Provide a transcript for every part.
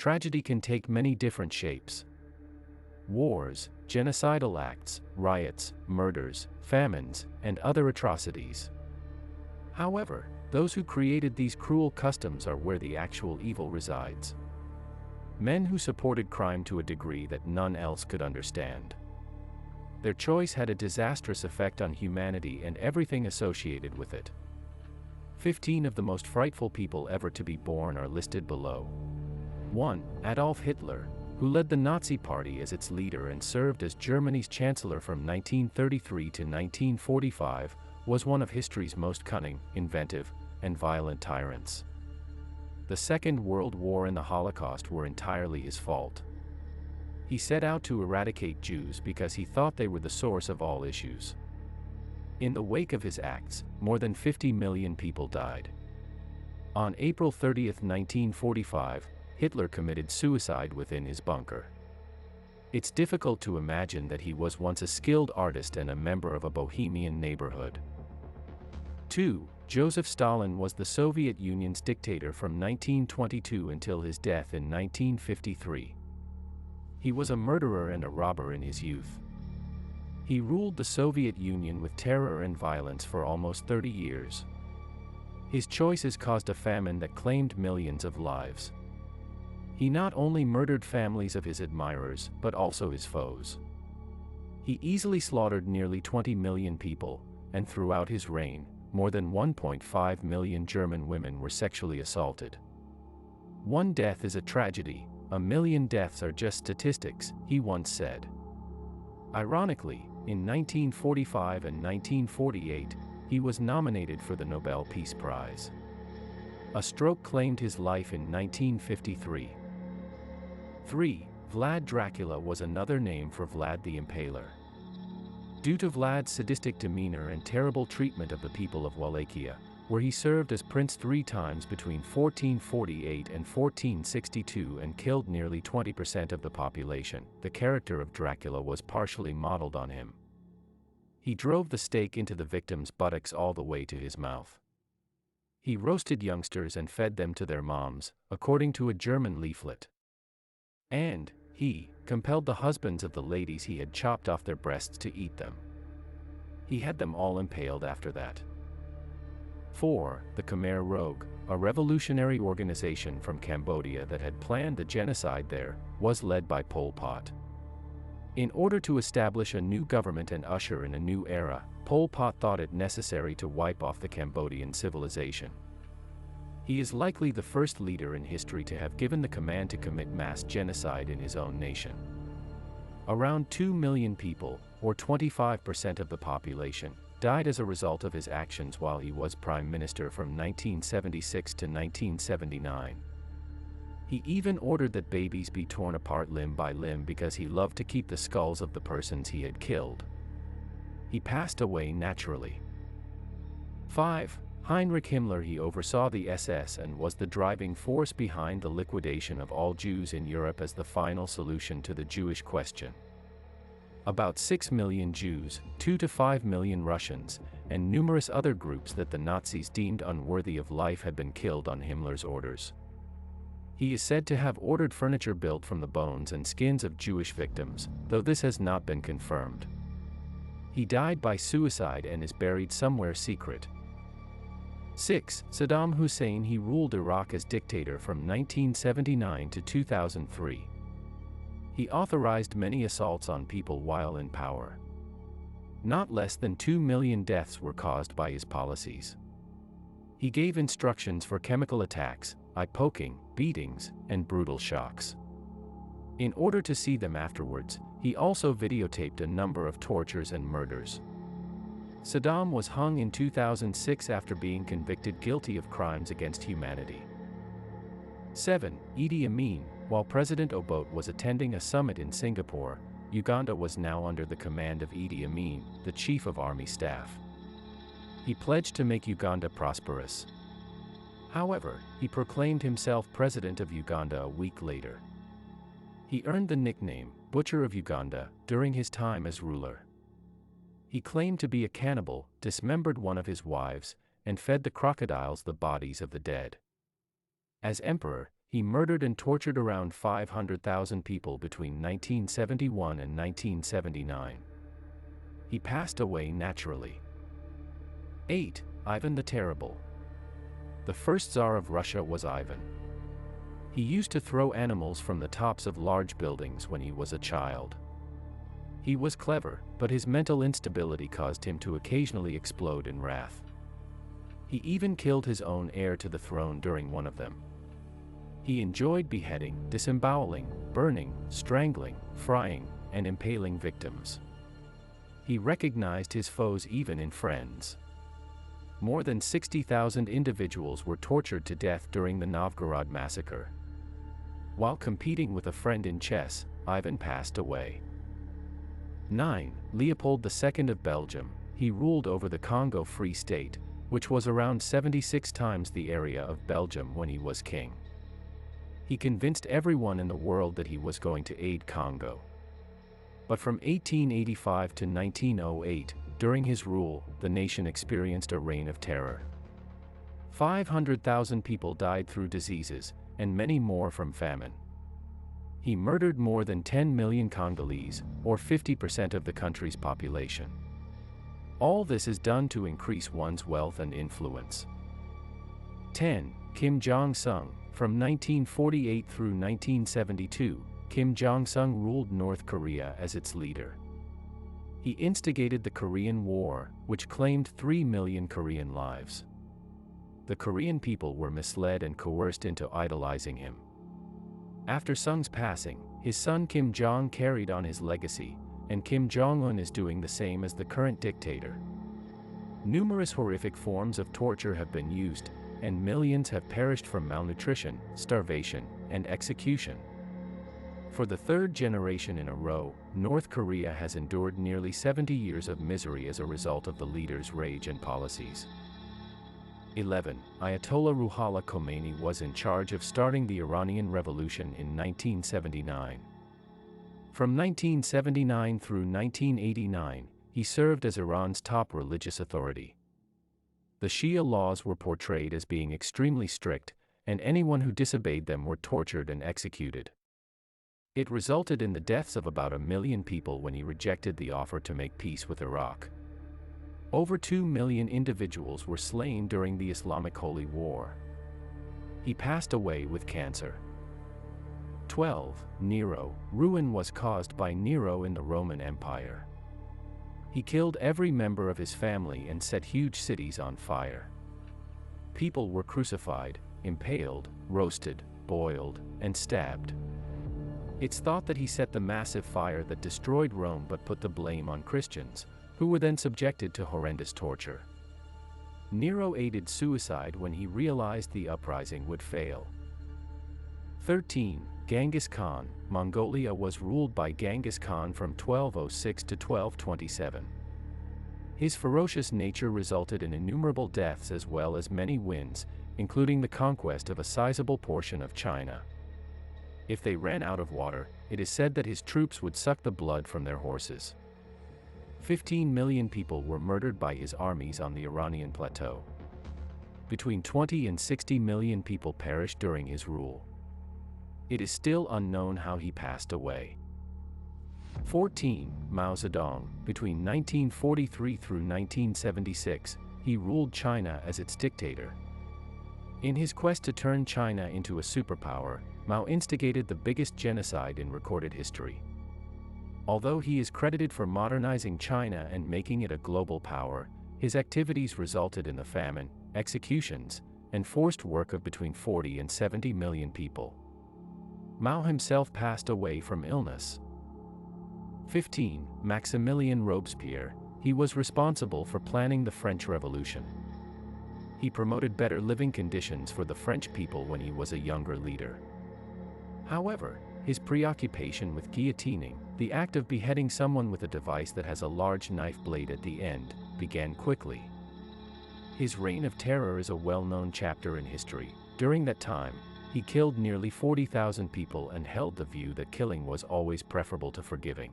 Tragedy can take many different shapes. Wars, genocidal acts, riots, murders, famines, and other atrocities. However, those who created these cruel customs are where the actual evil resides. Men who supported crime to a degree that none else could understand. Their choice had a disastrous effect on humanity and everything associated with it. 15 of the most frightful people ever to be born are listed below. 1. Adolf Hitler, who led the Nazi Party as its leader and served as Germany's chancellor from 1933 to 1945, was one of history's most cunning, inventive, and violent tyrants. The Second World War and the Holocaust were entirely his fault. He set out to eradicate Jews because he thought they were the source of all issues. In the wake of his acts, more than 50 million people died. On April 30, 1945, Hitler committed suicide within his bunker. It's difficult to imagine that he was once a skilled artist and a member of a bohemian neighborhood. 2. Joseph Stalin was the Soviet Union's dictator from 1922 until his death in 1953. He was a murderer and a robber in his youth. He ruled the Soviet Union with terror and violence for almost 30 years. His choices caused a famine that claimed millions of lives. He not only murdered families of his admirers, but also his foes. He easily slaughtered nearly 20 million people, and throughout his reign, more than 1.5 million German women were sexually assaulted. One death is a tragedy, a million deaths are just statistics, he once said. Ironically, in 1945 and 1948, he was nominated for the Nobel Peace Prize. A stroke claimed his life in 1953. 3. Vlad Dracula was another name for Vlad the Impaler. Due to Vlad's sadistic demeanor and terrible treatment of the people of Wallachia, where he served as prince 3 times between 1448 and 1462 and killed nearly 20% of the population, the character of Dracula was partially modeled on him. He drove the stake into the victim's buttocks all the way to his mouth. He roasted youngsters and fed them to their moms, according to a German leaflet. And he compelled the husbands of the ladies he had chopped off their breasts to eat them. He had them all impaled after that. 4. The Khmer Rouge, a revolutionary organization from Cambodia that had planned the genocide there, was led by Pol Pot. In order to establish a new government and usher in a new era, Pol Pot thought it necessary to wipe off the Cambodian civilization. He is likely the first leader in history to have given the command to commit mass genocide in his own nation. Around 2 million people, or 25% of the population, died as a result of his actions while he was prime minister from 1976 to 1979. He even ordered that babies be torn apart limb by limb because he loved to keep the skulls of the persons he had killed. He passed away naturally. 5. Heinrich Himmler. He oversaw the SS and was the driving force behind the liquidation of all Jews in Europe as the final solution to the Jewish question. About 6 million Jews, 2 to 5 million Russians, and numerous other groups that the Nazis deemed unworthy of life had been killed on Himmler's orders. He is said to have ordered furniture built from the bones and skins of Jewish victims, though this has not been confirmed. He died by suicide and is buried somewhere secret. 6. Saddam Hussein. He ruled Iraq as dictator from 1979 to 2003. He authorized many assaults on people while in power. Not less than 2 million deaths were caused by his policies. He gave instructions for chemical attacks, eye-poking, beatings, and brutal shocks. In order to see them afterwards, he also videotaped a number of tortures and murders. Saddam was hung in 2006 after being convicted guilty of crimes against humanity. 7. Idi Amin. While President Obote was attending a summit in Singapore, Uganda was now under the command of Idi Amin, the Chief of Army Staff. He pledged to make Uganda prosperous. However, he proclaimed himself President of Uganda a week later. He earned the nickname, Butcher of Uganda, during his time as ruler. He claimed to be a cannibal, dismembered one of his wives, and fed the crocodiles the bodies of the dead. As emperor, He murdered and tortured around 500,000 people between 1971 and 1979. He passed away naturally. 8. Ivan the Terrible. The first Tsar of Russia was Ivan. He used to throw animals from the tops of large buildings when he was a child. He was clever, but his mental instability caused him to occasionally explode in wrath. He even killed his own heir to the throne during one of them. He enjoyed beheading, disemboweling, burning, strangling, frying, and impaling victims. He recognized his foes even in friends. More than 60,000 individuals were tortured to death during the Novgorod massacre. While competing with a friend in chess, Ivan passed away. 9. Leopold II of Belgium. He ruled over the Congo Free State, which was around 76 times the area of Belgium when he was king. He convinced everyone in the world that he was going to aid Congo. But from 1885 to 1908, during his rule, the nation experienced a reign of terror. 500,000 people died through diseases, and many more from famine. He murdered more than 10 million Congolese, or 50% of the country's population. All this is done to increase one's wealth and influence. 10. Kim Jong-sung. From 1948 through 1972, Kim Jong-sung ruled North Korea as its leader. He instigated the Korean War, which claimed 3 million Korean lives. The Korean people were misled and coerced into idolizing him. After Sung's passing, his son Kim Jong carried on his legacy, and Kim Jong-un is doing the same as the current dictator. Numerous horrific forms of torture have been used, and millions have perished from malnutrition, starvation, and execution. For the third generation in a row, North Korea has endured nearly 70 years of misery as a result of the leader's rage and policies. 11. Ayatollah Ruhollah Khomeini was in charge of starting the Iranian Revolution in 1979. From 1979 through 1989, he served as Iran's top religious authority. The Shia laws were portrayed as being extremely strict, and anyone who disobeyed them were tortured and executed. It resulted in the deaths of about 1 million people when he rejected the offer to make peace with Iraq. Over 2 million individuals were slain during the Islamic Holy War. He passed away with cancer. 12. Nero. Ruin was caused by Nero in the Roman Empire. He killed every member of his family and set huge cities on fire. People were crucified, impaled, roasted, boiled, and stabbed. It's thought that he set the massive fire that destroyed Rome but put the blame on Christians, who were then subjected to horrendous torture. Nero aided suicide when he realized the uprising would fail. 13. Genghis Khan. Mongolia was ruled by Genghis Khan from 1206 to 1227. His ferocious nature resulted in innumerable deaths as well as many wins, including the conquest of a sizable portion of China. If they ran out of water, it is said that his troops would suck the blood from their horses. 15 million people were murdered by his armies on the Iranian plateau. Between 20 and 60 million people perished during his rule. It is still unknown how he passed away. 14. Mao Zedong. Between 1943 through 1976, he ruled China as its dictator. In his quest to turn China into a superpower, Mao instigated the biggest genocide in recorded history. Although he is credited for modernizing China and making it a global power, his activities resulted in the famine, executions, and forced work of between 40 and 70 million people. Mao himself passed away from illness. 15. Maximilien Robespierre. He was responsible for planning the French Revolution. He promoted better living conditions for the French people when he was a younger leader. However, his preoccupation with guillotining, the act of beheading someone with a device that has a large knife blade at the end, began quickly. His reign of terror is a well-known chapter in history. During that time, he killed nearly 40,000 people and held the view that killing was always preferable to forgiving.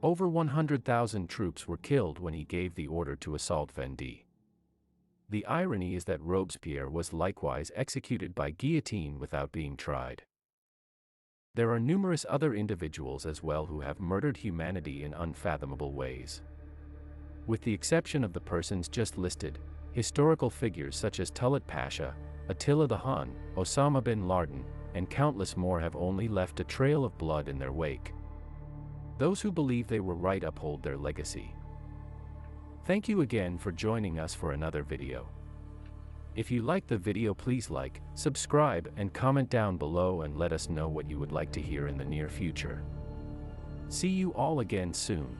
Over 100,000 troops were killed when he gave the order to assault Vendée. The irony is that Robespierre was likewise executed by guillotine without being tried. There are numerous other individuals as well who have murdered humanity in unfathomable ways. With the exception of the persons just listed, historical figures such as Talat Pasha, Attila the Hun, Osama bin Laden, and countless more have only left a trail of blood in their wake. Those who believe they were right uphold their legacy. Thank you again for joining us for another video. If you liked the video, please like, subscribe, and comment down below and let us know what you would like to hear in the near future. See you all again soon.